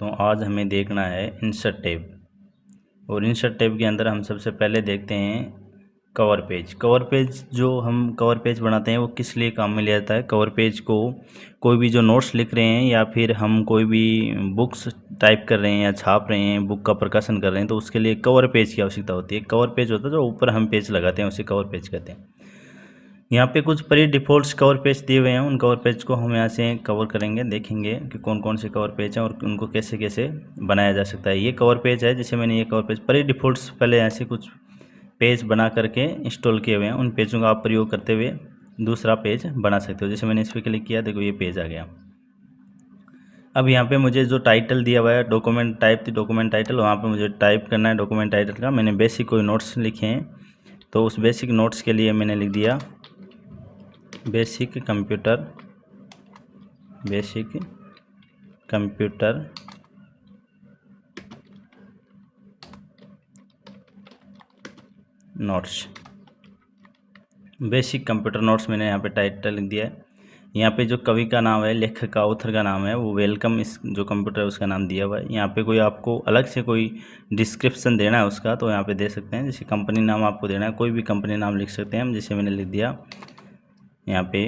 दोस्तों आज हमें देखना है इंसर्ट टैब। और इंसर्ट टैब के अंदर हम सबसे पहले देखते हैं कवर पेज। कवर पेज जो हम कवर पेज बनाते हैं वो किस लिए काम में लिया जाता है। कवर पेज को कोई भी जो नोट्स लिख रहे हैं या फिर हम कोई भी बुक्स टाइप कर रहे हैं या छाप रहे हैं, बुक का प्रकाशन कर रहे हैं, तो उसके लिए कवर पेज की आवश्यकता होती है। कवर पेज होता है जो ऊपर हम पेज लगाते हैं, उसे कवर पेज कहते हैं। यहाँ पे कुछ प्री डिफ़ॉल्ट्स कवर पेज दिए हुए हैं, उन कवर पेज को हम यहाँ से कवर करेंगे, देखेंगे कि कौन कौन से कवर पेज हैं और उनको कैसे कैसे बनाया जा सकता है। ये कवर पेज है, जैसे मैंने ये कवर पेज प्री डिफ़ॉल्ट्स पहले ऐसे कुछ पेज बना करके इंस्टॉल किए हुए हैं, उन पेजों का आप प्रयोग करते हुए दूसरा पेज बना सकते हो। जैसे मैंने इस पर क्लिक किया, देखो ये पेज आ गया। अब यहाँ पे मुझे जो टाइटल दिया हुआ है डॉक्यूमेंट टाइप थी, डॉक्यूमेंट टाइटल, वहाँ पे मुझे टाइप करना है डॉक्यूमेंट टाइटल का। मैंने बेसिक कोई नोट्स लिखे हैं, तो उस बेसिक नोट्स के लिए मैंने लिख दिया basic computer notes. Basic computer notes मैंने यहाँ पे टाइटल लिख दिया है। यहाँ पे जो कवि का नाम है, लेखक का, ऑथर का नाम है, वो वेलकम इस जो कंप्यूटर है उसका नाम दिया हुआ है। यहाँ पे कोई आपको अलग से कोई डिस्क्रिप्शन देना है उसका, तो यहाँ पे दे सकते हैं। जैसे कंपनी नाम आपको देना है, कोई भी कंपनी नाम लिख सकते हैं हम। जैसे मैंने लिख दिया यहाँ पे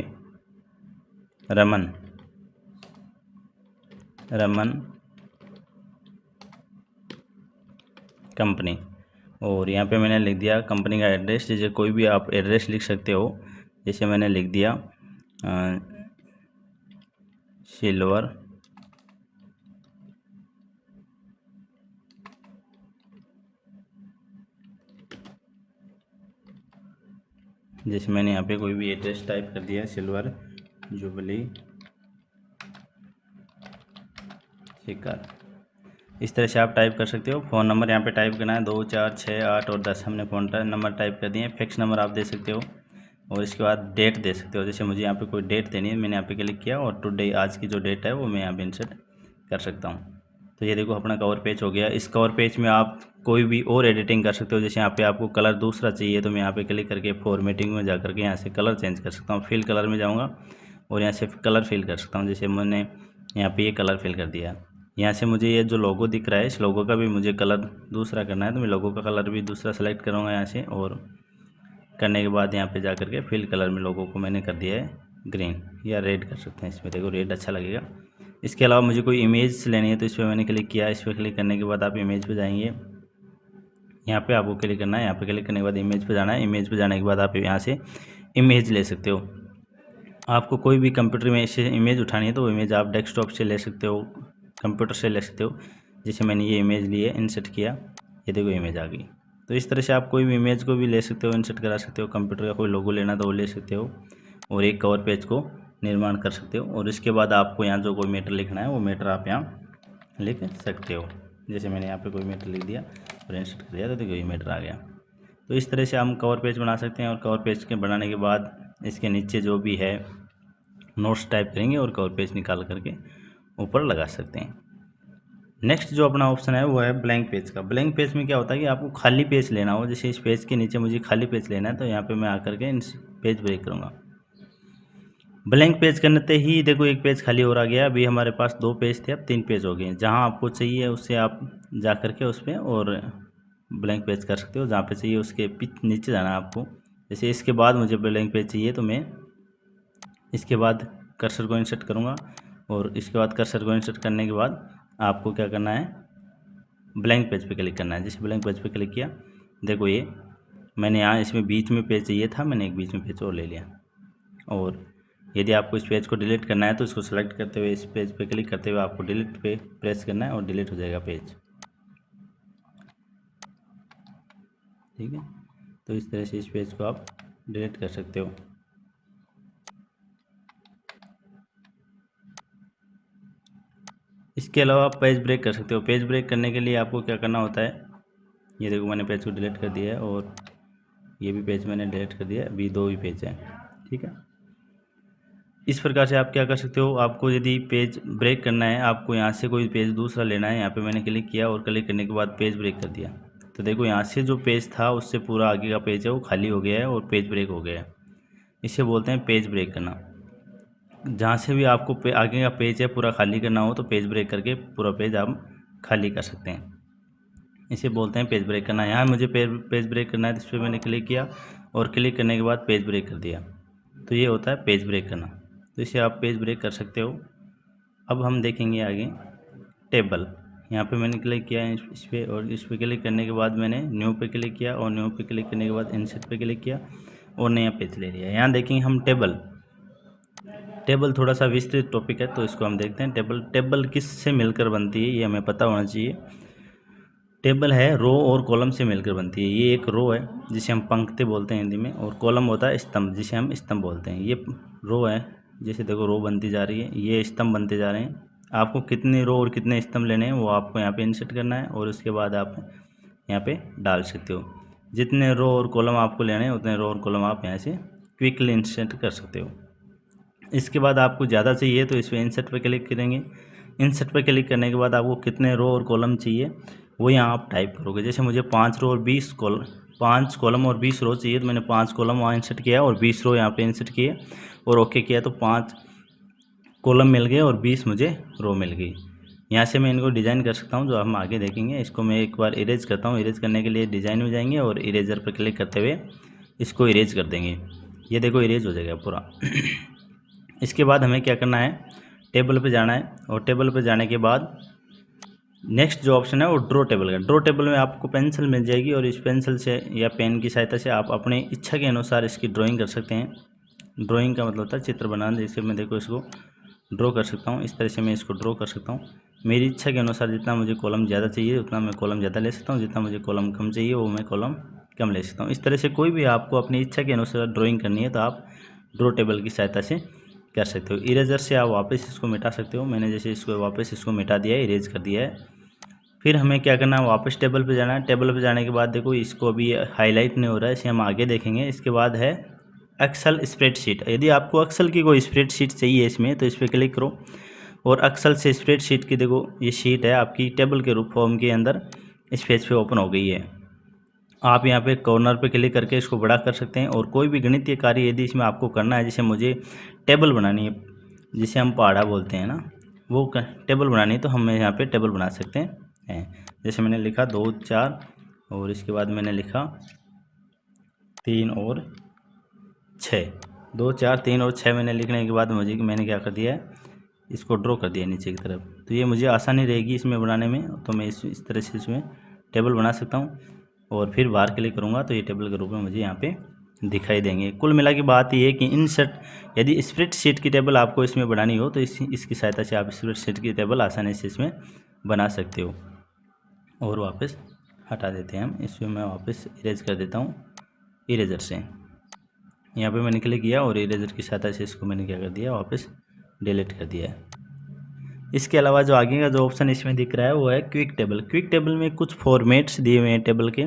रमन कंपनी, और यहाँ पे मैंने लिख दिया कंपनी का एड्रेस। जैसे कोई भी आप एड्रेस लिख सकते हो, जैसे मैंने लिख दिया सिल्वर जैसे मैंने यहाँ पे कोई भी एड्रेस टाइप कर दिया, सिल्वर जुबली शिखर। इस तरह से आप टाइप कर सकते हो। फ़ोन नंबर यहाँ पे टाइप करना है 2 4 6 8 और 10, हमने फ़ोन नंबर टाइप कर दिए। फैक्स नंबर आप दे सकते हो, और इसके बाद डेट दे सकते हो। जैसे मुझे यहाँ पे कोई डेट देनी है, मैंने यहाँ पे क्लिक किया और टुडे, आज की जो डेट है वो मैं यहाँ पे इंसर्ट कर सकता हूँ। तो ये देखो अपना कवर पेज हो गया। इस कवर पेज में आप कोई भी और एडिटिंग कर सकते हो। जैसे यहाँ पे आपको कलर दूसरा चाहिए, तो मैं यहाँ पे क्लिक करके फॉर्मेटिंग में जा करके यहाँ से कलर चेंज कर सकता हूँ। फिल कलर में जाऊँगा और यहाँ से कलर फिल कर सकता हूँ। जैसे मैंने यहाँ पे ये कलर फिल कर दिया। यहाँ से मुझे ये जो लोगो दिख रहा है, इस लोगो का भी मुझे कलर दूसरा करना है, तो मैं लोगो का कलर भी दूसरा सेलेक्ट करूँगा यहाँ से। और करने के बाद यहाँ पे जा करके फिल कलर में लोगों को मैंने कर दिया है ग्रीन, या रेड कर सकते हैं। इसमें देखो रेड अच्छा लगेगा। इसके अलावा मुझे कोई इमेज लेनी है, तो इस पर मैंने क्लिक किया। इस पर क्लिक करने के बाद आप इमेज पे जाएंगे, यहाँ पे आपको क्लिक करना है। यहाँ पे क्लिक करने के बाद इमेज पे जाना है। इमेज पे जाने के बाद आप यहाँ से इमेज ले सकते हो। आपको कोई भी कंप्यूटर में ऐसे इमेज उठानी है, तो वो इमेज आप डेस्कटॉप से ले सकते हो, कंप्यूटर से ले सकते हो। जैसे मैंने ये इमेज ली है, इंसर्ट किया, ये देखो इमेज आ गई। तो इस तरह से आप कोई भी इमेज को भी ले सकते हो, इंसर्ट करा सकते हो। कंप्यूटर का कोई लोगो लेना तो वो ले सकते हो, और एक कवर पेज को निर्माण कर सकते हो। और इसके बाद आपको यहाँ जो कोई मैटर लिखना है, वो मैटर आप यहाँ लिख सकते हो। जैसे मैंने यहाँ पे कोई मैटर लिख दिया और इंसर्ट कर दिया, तो देखो ये मैटर आ गया। तो इस तरह से हम कवर पेज बना सकते हैं। और कवर पेज के बनाने के बाद इसके नीचे जो भी है नोट्स टाइप करेंगे और कवर पेज निकाल करके ऊपर लगा सकते हैं। नेक्स्ट जो अपना ऑप्शन है वो है ब्लैंक पेज का। ब्लैंक पेज में क्या होता है कि आपको खाली पेज लेना हो। जैसे इस पेज के नीचे मुझे खाली पेज लेना है, तो यहाँ पे मैं आकर के पेज ब्रेक करूँगा। ब्लैंक पेज करते ही देखो एक पेज खाली हो रहा गया। अभी हमारे पास 2 पेज थे, अब 3 पेज हो गए। जहाँ आपको चाहिए उससे आप जा करके उस पर और ब्लैंक पेज कर सकते हो। जहाँ पे चाहिए उसके नीचे जाना है आपको। जैसे इसके बाद मुझे ब्लैंक पेज चाहिए, तो मैं इसके बाद कर्सर को इंसर्ट करूँगा, और इसके बाद कर्सर को इंसर्ट करने के बाद आपको क्या करना है, ब्लैंक पेज पे क्लिक करना है। जैसे ब्लैंक पेज पे क्लिक किया, देखो ये मैंने यहाँ इसमें बीच में पेज चाहिए था, मैंने एक बीच में पेज और ले लिया। और यदि आपको इस पेज को डिलीट करना है, तो इसको सेलेक्ट करते हुए इस पेज पे क्लिक करते हुए आपको डिलीट पे प्रेस करना है, और डिलीट हो जाएगा पेज। ठीक है, तो इस तरह से इस पेज को आप डिलीट कर सकते हो। इसके अलावा आप पेज ब्रेक कर सकते हो। पेज ब्रेक करने के लिए आपको क्या करना होता है, ये देखो मैंने पेज को डिलीट कर दिया है, और ये भी पेज मैंने डिलीट कर दिया है। अभी 2 ही पेज हैं। ठीक है, इस प्रकार से आप क्या कर सकते हो। आपको यदि पेज ब्रेक करना है, आपको यहाँ से कोई पेज दूसरा लेना है, यहाँ पे मैंने क्लिक किया और क्लिक करने के बाद पेज ब्रेक कर दिया, तो देखो यहाँ से जो पेज था उससे पूरा आगे का पेज है वो खाली हो गया है और पेज ब्रेक हो गया है। इसे बोलते हैं पेज ब्रेक करना। जहाँ से भी आपको आगे का पेज है पूरा खाली करना हो तो पेज ब्रेक करके पूरा पेज आप खाली कर सकते हैं। इसे बोलते हैं पेज ब्रेक करना। यहाँ मुझे पेज ब्रेक करना है तो इस पर मैंने क्लिक किया और क्लिक करने के बाद पेज ब्रेक कर दिया, तो ये होता है पेज ब्रेक करना। तो इसे आप पेज ब्रेक कर सकते हो। अब हम देखेंगे आगे टेबल। यहाँ पे मैंने क्लिक किया इस पर, और इस पर क्लिक करने के बाद मैंने न्यू पे क्लिक किया, और न्यू पे क्लिक करने के बाद इंसर्ट पे क्लिक किया और नया पेज ले लिया। यहाँ देखेंगे हम टेबल थोड़ा सा विस्तृत टॉपिक है तो इसको हम देखते हैं। टेबल किस से मिलकर बनती है ये हमें पता होना चाहिए। टेबल है रो और कॉलम से मिलकर बनती है। ये एक रो है जिसे हम पंक्ति बोलते हैं हिंदी में, और कॉलम होता है स्तंभ जिसे हम स्तंभ बोलते हैं। ये रो है, जैसे देखो रो बनती जा रही है, ये स्तंभ बनते जा रहे हैं। आपको कितने रो और कितने स्तंभ लेने हैं वो आपको यहाँ पे इंसर्ट करना है, और उसके बाद आप यहाँ पे डाल सकते हो। जितने रो और कॉलम आपको लेने हैं उतने रो और कॉलम आप यहाँ से क्विकली इंसर्ट कर सकते हो। इसके बाद आपको ज़्यादा चाहिए तो इस पर इंसर्ट पर क्लिक करेंगे। इंसर्ट पर क्लिक करने के बाद आपको कितने रो और कॉलम चाहिए वो यहाँ आप टाइप करोगे। जैसे मुझे 5 कॉलम और 20 रो चाहिए, तो मैंने 5 कॉलम वहाँ इंसर्ट किया और 20 रो यहाँ पे इंसर्ट किए और ओके किया, तो 5 कॉलम मिल गए और 20 मुझे रो मिल गई। यहाँ से मैं इनको डिज़ाइन कर सकता हूँ, जो हम आगे देखेंगे। इसको मैं एक बार इरेज करता हूँ। इरेज करने के लिए डिज़ाइन में जाएंगे और इरेजर पर क्लिक करते हुए इसको इरेज कर देंगे। ये देखो इरेज हो जाएगा पूरा। इसके बाद हमें क्या करना है, टेबल पे जाना है, और टेबल पे जाने के बाद नेक्स्ट जो ऑप्शन है वो ड्रॉ टेबल का। ड्रॉ टेबल में आपको पेंसिल मिल जाएगी, और इस पेंसिल से या पेन की सहायता से आप अपनी इच्छा के अनुसार इसकी ड्राइंग कर सकते हैं। ड्राइंग का मतलब होता है चित्र बनाना। जैसे मैं देखो इसको ड्रॉ कर सकता हूँ, इस तरह से मैं इसको ड्रॉ कर सकता हूँ। मेरी इच्छा के अनुसार जितना मुझे कॉलम ज़्यादा चाहिए उतना मैं कॉलम ज़्यादा ले सकता हूँ, जितना मुझे कॉलम कम चाहिए वो मैं कॉलम कम ले सकता हूँ। इस तरह से कोई भी आपको अपनी इच्छा के अनुसार ड्राइंग करनी है तो आप ड्रॉ टेबल की सहायता से कर सकते हो। इरेजर से आप वापस इसको मिटा सकते हो। मैंने जैसे इसको वापस इसको मिटा दिया है, इरेज कर दिया है। फिर हमें क्या करना है, वापस टेबल पे जाना है। टेबल पे जाने के बाद देखो इसको अभी हाईलाइट नहीं हो रहा है, इसे हम आगे देखेंगे। इसके बाद है एक्सेल स्प्रेडशीट। यदि आपको एक्सेल की कोई स्प्रेडशीट चाहिए इसमें तो इस पर क्लिक करो, और एक्सेल से स्प्रेडशीट की देखो ये शीट है आपकी टेबल के रूप फॉर्म के अंदर इस पेज पे ओपन हो गई है। आप यहाँ पे कॉर्नर पे क्लिक करके इसको बड़ा कर सकते हैं, और कोई भी गणितीय कार्य यदि इसमें आपको करना है, जैसे मुझे टेबल बनानी है, जिसे हम पहाड़ा बोलते हैं ना, वो टेबल बनानी है, तो हम यहाँ पे टेबल बना सकते हैं। जैसे मैंने लिखा 2 4 और इसके बाद मैंने लिखा 3 और 6। 2 4 3 और 6 मैंने लिखने के बाद मैंने क्या कर दिया है, इसको ड्रॉ कर दिया नीचे की तरफ। तो ये मुझे आसानी रहेगी इसमें बनाने में, तो मैं इस तरह से इसमें टेबल बना सकता हूँ। और फिर बाहर क्लिक करूँगा तो ये टेबल के रूप में मुझे यहाँ पे दिखाई देंगे। कुल मिला के बात ये है कि इंसर्ट यदि स्प्रेडशीट की टेबल आपको इसमें बनानी हो तो इसकी सहायता से आप स्प्रेडशीट की टेबल आसानी से इसमें बना सकते हो। और वापस हटा देते हैं हम इसमें, मैं वापस इरेज कर देता हूँ इरेजर से। यहाँ पे मैंने क्लिक किया और इरेजर की सहायता से इसको मैंने क्या कर दिया, वापस डिलीट कर दिया है। इसके अलावा जो आगे का जो ऑप्शन इसमें दिख रहा है वो है क्विक टेबल। क्विक टेबल में कुछ फॉर्मेट्स दिए हुए हैं टेबल के,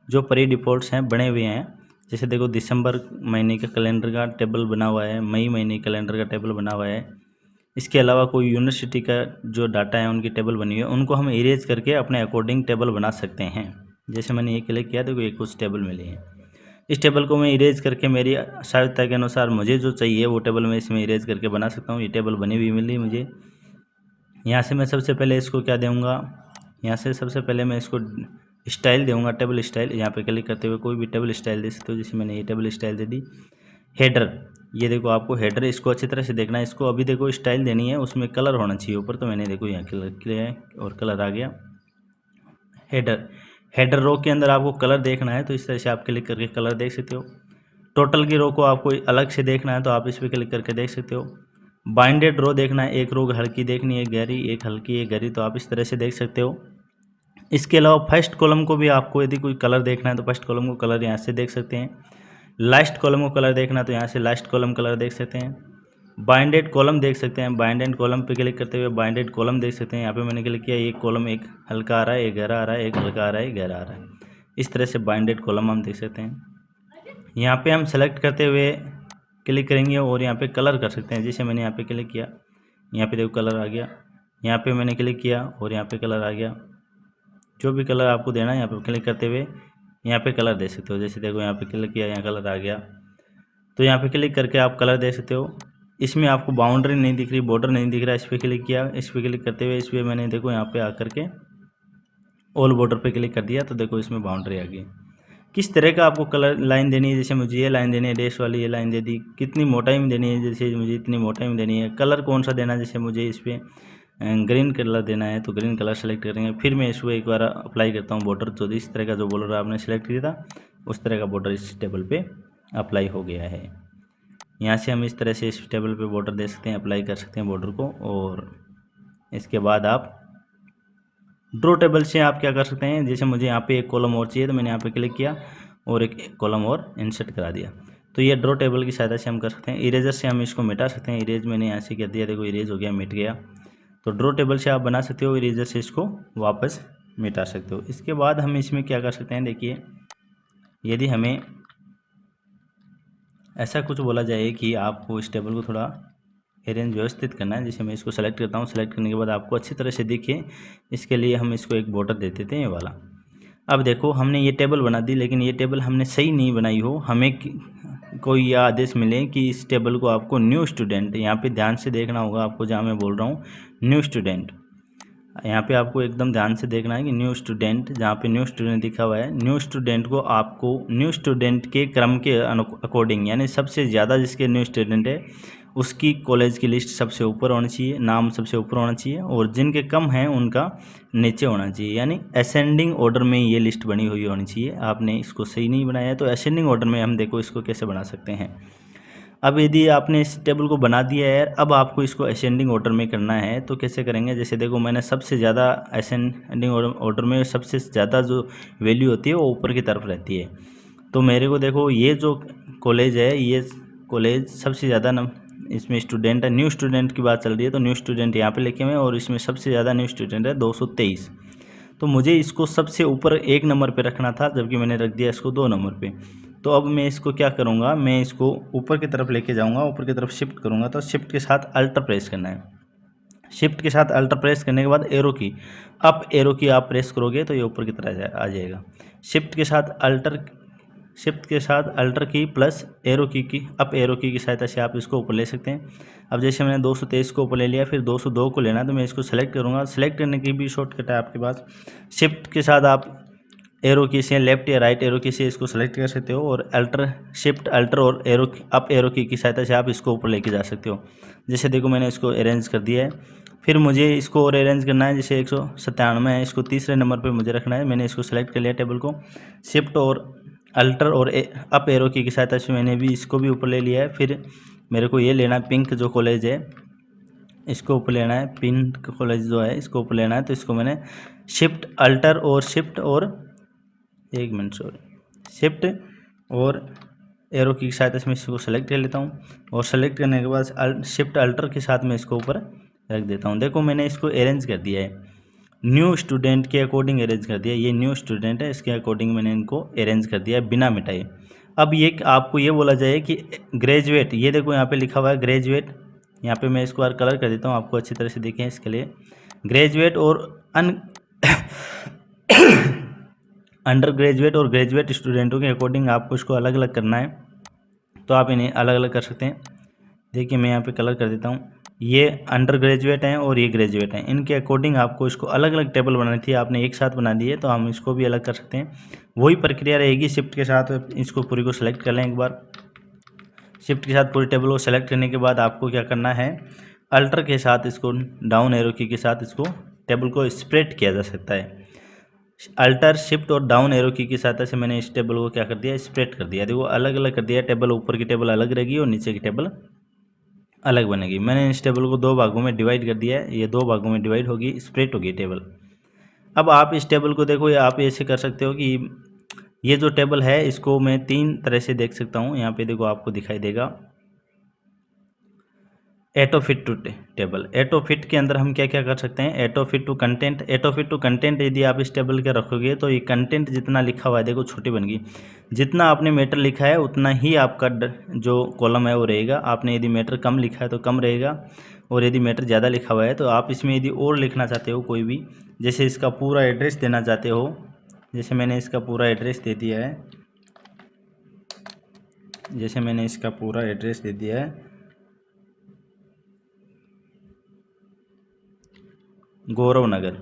जो प्री डिफ़ॉल्ट्स हैं, बने हुए हैं। जैसे देखो दिसंबर महीने का कैलेंडर का टेबल बना हुआ है, मई महीने कैलेंडर का टेबल बना हुआ है। इसके अलावा कोई यूनिवर्सिटी का जो डाटा है उनकी टेबल बनी हुई है, उनको हम इरेज करके अपने अकॉर्डिंग टेबल बना सकते हैं। जैसे मैंने ये क्लिक किया तो ये कुछ टेबल मिली है। इस टेबल को मैं इरेज करके मेरी आवश्यकता के अनुसार मुझे जो चाहिए वो टेबल मैं इसमें इरेज करके बना सकता हूँ। ये टेबल बनी हुई मिली मुझे। यहाँ से मैं सबसे पहले इसको क्या दूँगा, यहाँ से सबसे पहले मैं इसको स्टाइल दूँगा, टेबल स्टाइल। यहाँ पे क्लिक करते हुए कोई भी टेबल स्टाइल दे सकते हो, जैसे मैंने ये टेबल स्टाइल दे दी। हेडर, ये देखो आपको हेडर इसको अच्छी तरह से देखना है। इसको अभी देखो स्टाइल देनी है, उसमें कलर होना चाहिए ऊपर, तो मैंने देखो यहाँ कलर किया है और कलर आ गया। हेडर रो के अंदर आपको कलर देखना है तो इस तरह से आप क्लिक करके कलर देख सकते हो। टोटल की रो को आपको अलग से देखना है तो आप इस पर क्लिक करके देख सकते हो। बाइंडेड रो देखना है, एक रो हल्की देखनी है, गहरी, एक हल्की एक गहरी, तो आप इस तरह से देख सकते हो। इसके अलावा फर्स्ट कॉलम को भी आपको यदि कोई कलर देखना है तो फर्स्ट कॉलम को कलर यहाँ से देख सकते हैं। लास्ट कॉलम को कलर देखना है तो यहाँ से लास्ट कॉलम कलर देख सकते हैं। बाइंडेड कॉलम देख सकते हैं, बाइंडेड कॉलम पे क्लिक करते हुए बाइंडेड कॉलम देख सकते हैं। यहाँ पे मैंने क्लिक किया, एक कॉलम एक हल्का आ रहा है, एक गहरा आ रहा है, एक हल्का आ रहा है, एक गहरा आ रहा है। इस तरह से बाइंडेड कॉलम हम देख सकते हैं। यहाँ पे हम सेलेक्ट करते हुए क्लिक करेंगे और यहाँ पे कलर कर सकते हैं। जैसे मैंने यहाँ पे क्लिक किया, यहाँ पे देखो कलर आ गया। यहाँ पे मैंने क्लिक किया और यहाँ पे कलर आ गया। जो भी कलर आपको देना है यहाँ पे क्लिक करते हुए यहाँ पे कलर दे सकते हो। जैसे देखो यहाँ पे क्लिक किया, यहाँ कलर आ गया, तो यहाँ पे क्लिक करके आप कलर दे सकते हो। इसमें आपको बाउंड्री नहीं दिख रही, बॉर्डर नहीं दिख रहा, इस पर क्लिक किया, इस पर क्लिक करते हुए इस पर मैंने देखो यहाँ पे आकर के ऑल बॉर्डर पे क्लिक कर दिया तो देखो इसमें बाउंड्री आ गई। किस तरह का आपको कलर लाइन देनी है, जैसे मुझे ये लाइन देनी है, डैश वाली ये लाइन दे दी, कितनी मोटाई में देनी है, जैसे मुझे इतनी मोटाई में देनी है, कलर कौन सा देना है, जैसे मुझे इस पर ग्रीन कलर देना है तो ग्रीन कलर सेलेक्ट करेंगे। फिर मैं इसको एक बार अप्लाई करता हूँ बॉर्डर, तो इस तरह का जो बॉर्डर आपने सेलेक्ट किया था उस तरह का बॉर्डर इस टेबल पे अप्लाई हो गया है। यहाँ से हम इस तरह से इस टेबल पे बॉर्डर दे सकते हैं, अप्लाई कर सकते हैं बॉर्डर को। और इसके बाद आप ड्रॉ टेबल से आप क्या कर सकते हैं, जैसे मुझे यहाँ पे एक कॉलम और चाहिए तो मैंने यहाँ पे क्लिक किया और एक कॉलम और इंसर्ट करा दिया। तो ये ड्रॉ टेबल की सहायता से हम कर सकते हैं। इरेजर से हम इसको मिटा सकते हैं। इरेज मैंने यहाँ से कर दिया, देखो इरेज हो गया, मिट गया। तो ड्रॉ टेबल से आप बना सकते हो, इरेजर से इसको वापस मिटा सकते हो। इसके बाद हम इसमें क्या कर सकते हैं, देखिए यदि हमें ऐसा कुछ बोला जाए कि आपको इस टेबल को थोड़ा अरेंज व्यवस्थित करना है, जैसे मैं इसको सेलेक्ट करता हूँ, सेलेक्ट करने के बाद आपको अच्छी तरह से दिखे इसके लिए हम इसको एक बॉर्डर दे देते हैं ये वाला। अब देखो हमने ये टेबल बना दी, लेकिन ये टेबल हमने सही नहीं बनाई हो, हमें कोई यह आदेश मिले कि इस टेबल को आपको न्यू स्टूडेंट, यहाँ पे ध्यान से देखना होगा आपको, जहाँ मैं बोल रहा हूँ न्यू स्टूडेंट, यहाँ पे आपको एकदम ध्यान से देखना है कि न्यू स्टूडेंट, जहाँ पे न्यू स्टूडेंट लिखा हुआ है, न्यू स्टूडेंट को आपको न्यू स्टूडेंट के क्रम के अकॉर्डिंग, यानी सबसे ज़्यादा जिसके न्यू स्टूडेंट है उसकी कॉलेज की लिस्ट सबसे ऊपर होनी चाहिए, नाम सबसे ऊपर होना चाहिए, और जिनके कम हैं उनका नीचे होना चाहिए, यानी असेंडिंग ऑर्डर में ये लिस्ट बनी हुई होनी चाहिए। आपने इसको सही नहीं बनाया, तो असेंडिंग ऑर्डर में हम देखो इसको कैसे बना सकते हैं। अब यदि आपने इस टेबल को बना दिया है, अब आपको इसको असेंडिंग ऑर्डर में करना है तो कैसे करेंगे, जैसे देखो मैंने सबसे ज़्यादा असेंडिंग ऑर्डर में सबसे ज़्यादा जो वैल्यू होती है वो ऊपर की तरफ रहती है। तो मेरे को देखो ये जो कॉलेज है, ये कॉलेज सबसे ज़्यादा इसमें स्टूडेंट है, न्यू स्टूडेंट की बात चल रही है तो न्यू स्टूडेंट यहाँ पे लिखे हुए हैं और इसमें सबसे ज़्यादा न्यू स्टूडेंट है 223। तो मुझे इसको सबसे ऊपर 1 नंबर पे रखना था, जबकि मैंने रख दिया इसको 2 नंबर पे। तो अब मैं इसको क्या करूँगा, मैं इसको ऊपर की तरफ लेके जाऊँगा, ऊपर की तरफ शिफ्ट करूँगा, तो शिफ्ट के साथ अल्टर प्रेस करना है। शिफ्ट के साथ अल्टर प्रेस करने के बाद एरो की, अप एरो की आप प्रेस करोगे तो ये ऊपर की तरह आ जाएगा। शिफ्ट के साथ अल्टर की प्लस एरो की अप एरो की सहायता से आप इसको ऊपर ले सकते हैं। अब जैसे मैंने 223 को ऊपर ले लिया, फिर 202 को लेना है तो मैं इसको सेलेक्ट करूँगा। सेलेक्ट करने की भी शॉर्टकट है आपके पास, शिफ्ट के साथ आप एरो की से लेफ्ट या राइट एरो की से इसको सेलेक्ट कर सकते हो, और अल्टर, शिफ्ट अल्टर और एरो अप एरो की सहायता से आप इसको ऊपर लेके जा सकते हो। जैसे देखो मैंने इसको अरेंज कर दिया है। फिर मुझे इसको और अरेंज करना है, जैसे 197 है, इसको तीसरे नंबर पे मुझे रखना है। मैंने इसको सेलेक्ट कर लिया टेबल को, शिफ्ट और अल्टर और अप एरो की सहायता से मैंने भी इसको भी ऊपर ले लिया है। फिर मेरे को ये लेना है पिंक जो कॉलेज है, इसको ऊपर लेना है, पिंक कॉलेज जो है इसको ऊपर लेना है। तो इसको मैंने शिफ्ट अल्टर और शिफ्ट और एरो की सहायता से मैं इसको सेलेक्ट कर लेता हूँ, और सेलेक्ट करने के बाद शिफ्ट अल्टर के साथ मैं इसको ऊपर रख देता हूँ। देखो मैंने इसको अरेंज कर दिया है, न्यू स्टूडेंट के अकॉर्डिंग अरेंज कर दिया। ये न्यू स्टूडेंट है, इसके अकॉर्डिंग मैंने इनको अरेंज कर दिया है बिना मिटाए। अब ये आपको ये बोला जाए कि ग्रेजुएट, ये देखो यहाँ पे लिखा हुआ है ग्रेजुएट, यहाँ पे मैं इसको और कलर कर देता हूँ आपको अच्छी तरह से दिखें इसके लिए। ग्रेजुएट और अंडर ग्रेजुएट और ग्रेजुएट स्टूडेंटों के अकॉर्डिंग आपको इसको अलग अलग करना है, तो आप इन्हें अलग अलग कर सकते हैं। देखिए मैं यहाँ पे कलर कर देता हूँ, ये अंडर ग्रेजुएट हैं और ये ग्रेजुएट हैं, इनके अकॉर्डिंग आपको इसको अलग अलग टेबल बनानी थी, आपने एक साथ बना दिए, तो हम इसको भी अलग कर सकते हैं। वही प्रक्रिया रहेगी, शिफ्ट के साथ इसको पूरी को सेलेक्ट कर लें एक बार। शिफ्ट के साथ पूरी टेबल को सेलेक्ट करने के बाद आपको क्या करना है, अल्टर के साथ इसको डाउन एरो की के साथ इसको टेबल को स्प्रेड किया जा सकता है। अल्टर, शिफ्ट और डाउन एरो की सहायता से मैंने इस टेबल को क्या कर दिया, स्प्रेड कर दिया। देखो अलग अलग कर दिया, टेबल ऊपर की टेबल अलग रहेगी और नीचे की टेबल अलग बनेगी। मैंने इस टेबल को 2 भागों में डिवाइड कर दिया है, ये 2 भागों में डिवाइड होगी, स्प्रेड होगी टेबल। अब आप इस टेबल को देखो, या आप ऐसे कर सकते हो कि ये जो टेबल है इसको मैं 3 तरह से देख सकता हूँ। यहाँ पे देखो आपको दिखाई देगा autofit to table. Autofit के अंदर हम क्या क्या कर सकते हैं, autofit to content. Autofit to content यदि आप इस टेबल के रखोगे तो ये कंटेंट जितना लिखा हुआ है देखो छोटी बन गई, जितना आपने मैटर लिखा है उतना ही आपका जो कॉलम है वो रहेगा। आपने यदि मैटर कम लिखा है तो कम रहेगा, और यदि मैटर ज़्यादा लिखा हुआ है तो आप इसमें यदि और लिखना चाहते हो कोई भी, जैसे इसका पूरा एड्रेस देना चाहते हो, जैसे मैंने इसका पूरा एड्रेस दे दिया है, गौरव नगर।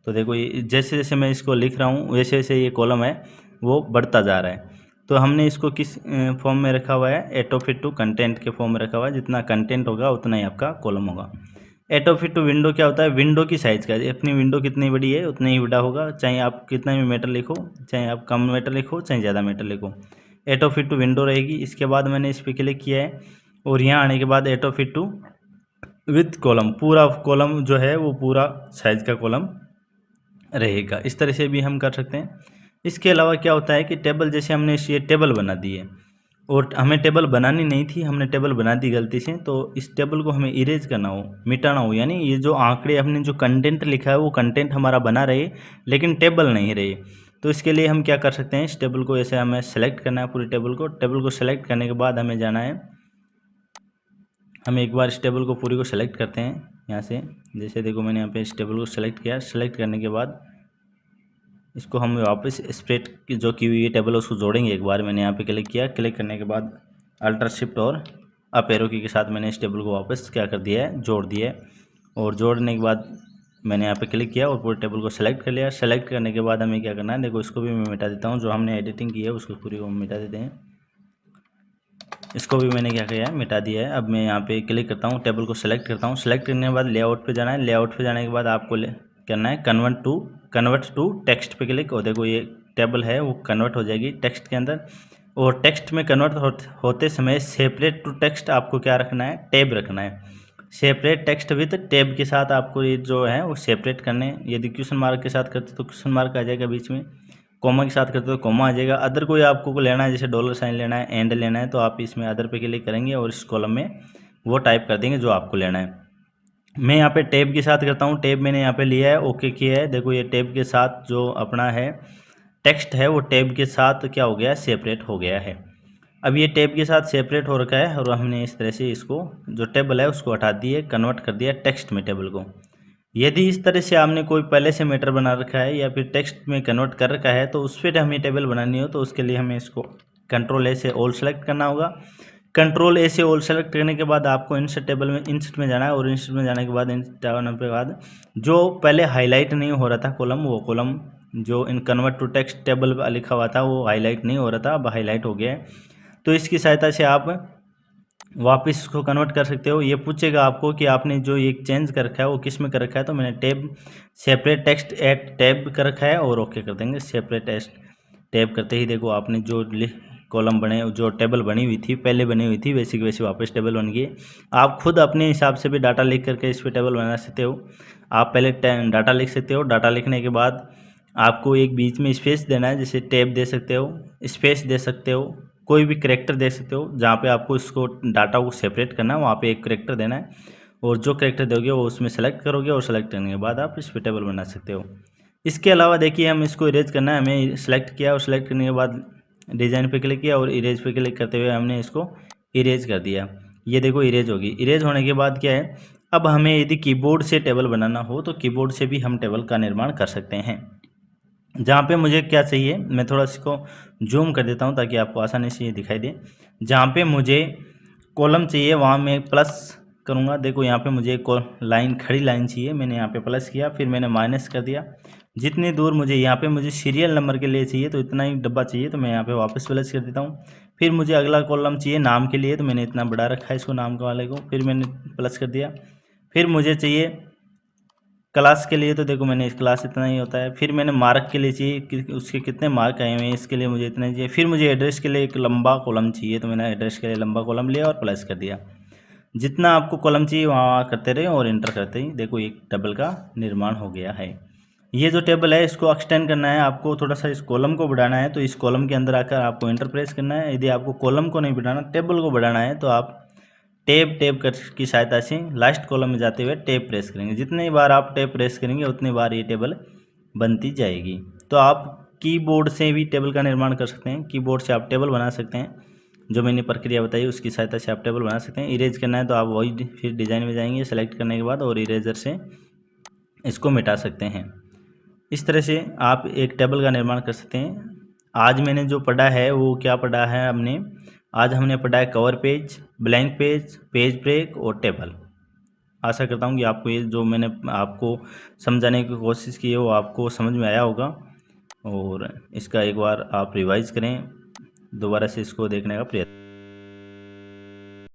तो देखो ये जैसे जैसे मैं इसको लिख रहा हूँ वैसे वैसे ये कॉलम है वो बढ़ता जा रहा है। तो हमने इसको किस फॉर्म में रखा हुआ है, एटो फिट टू कंटेंट के फॉर्म में रखा हुआ है। जितना कंटेंट होगा उतना ही आपका कॉलम होगा। एटो फिट टू विंडो क्या होता है, विंडो की साइज़ का, अपनी विंडो कितनी बड़ी है उतना ही बड़ा होगा, चाहे आप कितना भी मीटर लिखो, चाहे आप कम मीटर लिखो, चाहे ज़्यादा मीटर लिखो, एटो फिट टू विंडो रहेगी। इसके बाद मैंने इस पर क्लिक किया है और यहाँ आने के बाद एटो फिट टू विथ कॉलम, पूरा कॉलम जो है वो पूरा साइज़ का कॉलम रहेगा। इस तरह से भी हम कर सकते हैं। इसके अलावा क्या होता है कि टेबल, जैसे हमने ये टेबल बना दी है और हमें टेबल बनानी नहीं थी, हमने टेबल बना दी गलती से, तो इस टेबल को हमें इरेज करना हो, मिटाना हो, यानी ये जो आंकड़े हमने जो कंटेंट लिखा है वो कंटेंट हमारा बना रहे लेकिन टेबल नहीं रहे। तो इसके लिए हम क्या कर सकते हैं, इस टेबल को ऐसे हमें सेलेक्ट करना है, पूरी टेबल को सेलेक्ट करने के बाद हमें जाना है, हम एक बार इस टेबल को पूरी को सेलेक्ट करते हैं यहाँ से। जैसे देखो मैंने यहाँ पे इस टेबल को सेलेक्ट किया, सेलेक्ट करने के बाद इसको हम वापस स्प्रेड की जो की हुई टेबल है उसको जोड़ेंगे। एक बार मैंने यहाँ पे क्लिक किया, क्लिक करने के बाद अल्टर शिफ्ट और अप एरो की के साथ मैंने इस टेबल को वापस क्या कर दिया है, जोड़ दिया है। और जोड़ने के बाद मैंने यहाँ पे क्लिक किया और पूरे टेबल को सेलेक्ट कर लिया। सेलेक्ट करने के बाद हमें क्या करना है, देखो इसको भी मैं मिटा देता हूँ, जो हमने एडिटिंग की है उसको पूरी को मिटा देते हैं। इसको भी मैंने क्या किया है, मिटा दिया है। अब मैं यहाँ पे क्लिक करता हूँ, टेबल को सेलेक्ट करता हूँ, सेलेक्ट करने के बाद लेआउट पे जाना है। लेआउट पे जाने के बाद आपको करना है कन्वर्ट टू टेक्स्ट पे क्लिक, और देखो ये टेबल है वो कन्वर्ट हो जाएगी टेक्स्ट के अंदर। और टेक्स्ट में कन्वर्ट होते समय सेपरेट टू टेक्स्ट आपको क्या रखना है, टैब रखना है। सेपरेट टेक्स्ट विद टैब के साथ आपको ये जो है वो सेपरेट करने। यदि क्वेश्चन मार्क के साथ करते तो क्वेश्चन मार्क आ जाएगा बीच में, कॉमा के साथ करते तो कॉमा आ जाएगा। अदर कोई आपको लेना है, जैसे डॉलर साइन लेना है, एंड लेना है, तो आप इसमें अदर पे क्लिक करेंगे और इस कॉलम में वो टाइप कर देंगे जो आपको लेना है। मैं यहाँ पे टैब के साथ करता हूँ, टैब मैंने यहाँ पे लिया है, ओके किया है। देखो ये टैब के साथ जो अपना है टेक्स्ट है वो टैब के साथ क्या हो गया है, सेपरेट हो गया है। अब ये टैब के साथ सेपरेट हो रखा है और हमने इस तरह से इसको जो टेबल है उसको हटा दिए, कन्वर्ट कर दिया टेक्स्ट में टेबल को। यदि इस तरह से आपने कोई पहले से मैटर बना रखा है या फिर टेक्स्ट में कन्वर्ट कर रखा है तो उस पर हमें टेबल बनानी हो, तो उसके लिए हमें इसको कंट्रोल ए से ऑल सेलेक्ट करना होगा। कंट्रोल ए से ऑल सेलेक्ट करने के बाद आपको इंसर्ट टेबल में इंसर्ट में जाना है, और इंसर्ट में जाने के बाद जो पहले हाईलाइट नहीं हो रहा था कॉलम, वो कॉलम जो इन कन्वर्ट टू टेक्स्ट टेबल लिखा हुआ था वो हाईलाइट नहीं हो रहा था, अब हाईलाइट हो गया है। तो इसकी सहायता से आप वापस इसको कन्वर्ट कर सकते हो। ये पूछेगा आपको कि आपने जो ये चेंज कर रखा है वो किस में कर रखा है, तो मैंने tab separate text at tab कर रखा है और ओके कर देंगे। सेपरेट टेक्स्ट टैब करते ही देखो आपने जो कॉलम बने, जो टेबल बनी हुई थी पहले बनी हुई थी वैसी की वैसी वापस टेबल बन गई। आप खुद अपने हिसाब से भी डाटा लिख करके इस पर टेबल बना सकते हो। आप पहले डाटा लिख सकते हो, डाटा लिखने के बाद आपको एक बीच में स्पेस देना है, जैसे टैब दे सकते हो, स्पेस दे सकते हो, कोई भी करेक्टर दे सकते हो। जहाँ पे आपको इसको डाटा को सेपरेट करना है वहाँ पे एक करेक्टर देना है, और जो करेक्टर दोगे वो उसमें सेलेक्ट करोगे और सेलेक्ट करने के बाद आप इस पर टेबल बना सकते हो। इसके अलावा देखिए हम इसको इरेज करना है, हमें सेलेक्ट किया और सेलेक्ट करने के बाद डिज़ाइन पे क्लिक किया और इरेज पे क्लिक करते हुए हमने इसको इरेज कर दिया। ये देखो इरेज होगी। इरेज होने के बाद क्या है, अब हमें यदि कीबोर्ड से टेबल बनाना हो तो कीबोर्ड से भी हम टेबल का निर्माण कर सकते हैं। जहाँ पे मुझे क्या चाहिए, मैं थोड़ा इसको जूम कर देता हूँ ताकि आपको आसानी से ये दिखाई दे। जहाँ पे मुझे कॉलम चाहिए वहाँ मैं प्लस करूँगा। देखो यहाँ पे मुझे एक लाइन, खड़ी लाइन चाहिए, मैंने यहाँ पे प्लस किया, फिर मैंने माइनस कर दिया। जितनी दूर मुझे यहाँ पे मुझे सीरियल नंबर के लिए चाहिए तो इतना ही डब्बा चाहिए, तो मैं यहाँ पे वापस प्लस कर देता हूँ। फिर मुझे अगला कॉलम चाहिए नाम के लिए, तो मैंने इतना बड़ा रखा है इसको, नाम के वाले को, फिर मैंने प्लस कर दिया। फिर मुझे चाहिए क्लास के लिए, तो देखो मैंने इस क्लास इतना ही होता है। फिर मैंने मार्क के लिए चाहिए कि उसके कितने मार्क आए हुए हैं, इसके लिए मुझे इतना चाहिए। फिर मुझे एड्रेस के लिए एक लंबा कॉलम चाहिए, तो मैंने एड्रेस के लिए लंबा कॉलम लिया और प्लस कर दिया। जितना आपको कॉलम चाहिए वहाँ करते रहे और इंटर करते ही देखो एक टेबल का निर्माण हो गया है। ये जो टेबल है इसको एक्सटेंड करना है आपको, थोड़ा सा इस कॉलम को बढ़ाना है, तो इस कॉलम के अंदर आकर आपको इंटर प्रेस करना है। यदि आपको कॉलम को नहीं बढ़ाना, टेबल को बढ़ाना है, तो आप टैब की सहायता से लास्ट कॉलम में जाते हुए टैब प्रेस करेंगे। जितनी बार आप टैब प्रेस करेंगे उतनी बार ये टेबल बनती जाएगी। तो आप कीबोर्ड से भी टेबल का निर्माण कर सकते हैं, कीबोर्ड से आप टेबल बना सकते हैं। जो मैंने प्रक्रिया बताई उसकी सहायता से आप टेबल बना सकते हैं। इरेज करना है तो आप वही फिर डिज़ाइन में जाएंगे, सेलेक्ट करने के बाद और इरेजर से इसको मिटा सकते हैं। इस तरह से आप एक टेबल का निर्माण कर सकते हैं। आज मैंने जो पढ़ा है वो क्या पढ़ा है, हमने आज हमने पढ़ा है cover page, blank page, page break और टेबल। आशा करता हूँ कि आपको ये जो मैंने आपको समझाने की कोशिश की है वो आपको समझ में आया होगा, और इसका एक बार आप रिवाइज करें, दोबारा से इसको देखने का प्रयत्न।